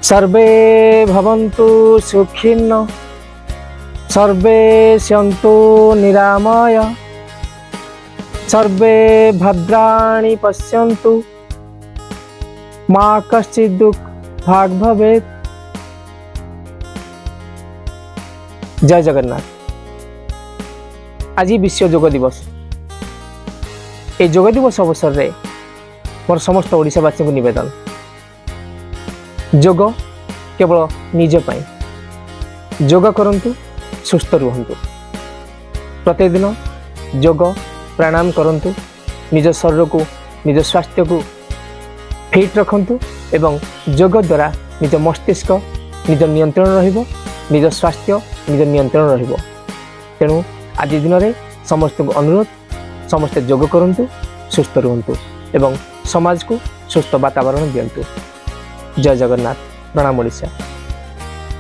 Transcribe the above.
सर्वे भवन्तु सुखिनो सर्वे सन्तु निरामय सर्वे भद्राणि पश्यन्तु मा कश्चित् दुःखभाग् भवेत्। जय जगन्नाथ। आज विश्व योग दिवस। ये योग दिवस अवसर रे मोर समस्त ओडिशावासी को निवेदन, योग केवल निज पाई योग करंतु, सुस्थ रुहंतु। प्रतिदिन योग प्राणायाम करंतु, निज शरीर को निज स्वास्थ्य को फिट रखंतु एवं योग द्वारा निज मस्तिष्क निज नियंत्रण रहिबो, निज स्वास्थ्य निज नियंत्रण रहिबो। तेणु आज दिन में समस्त को अनुरोध, समस्ते योग करंतु, सुस्थ रुहंतु एवं समाज को सुस्थ वातावरण दियंतु। जय जगन्नाथ। प्रणाम ओडिशा।